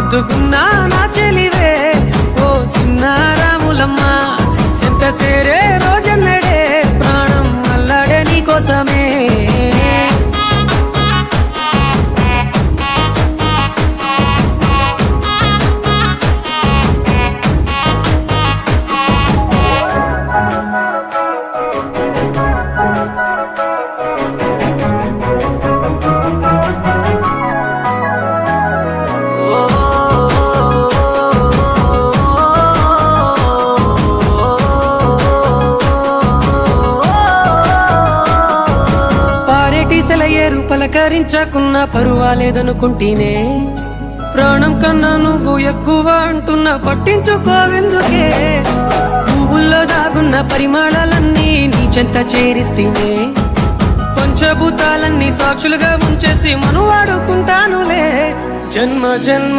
ముద్దుకున్నా నా చెలివే ఓ సిన్నారాములమ్మ సెంత సేరే రోజన్నడే ప్రాణం అల్లాడే నీకోసమే ఏరు పలకరించకున్నా పరువాలేదనుకుంటేనే ప్రాణం కన్నా నువ్వు ఎక్కువ అంటున్నా పట్టించుకోవెందుకే పువ్వుల్లో దాగున్న పరిమాణాలన్నీ నీ చెంత చేరిస్తేనే పంచభూతాలన్నీ సాక్షులుగా ఉంచేసి మనువాడుకుంటానులే జన్మ జన్మ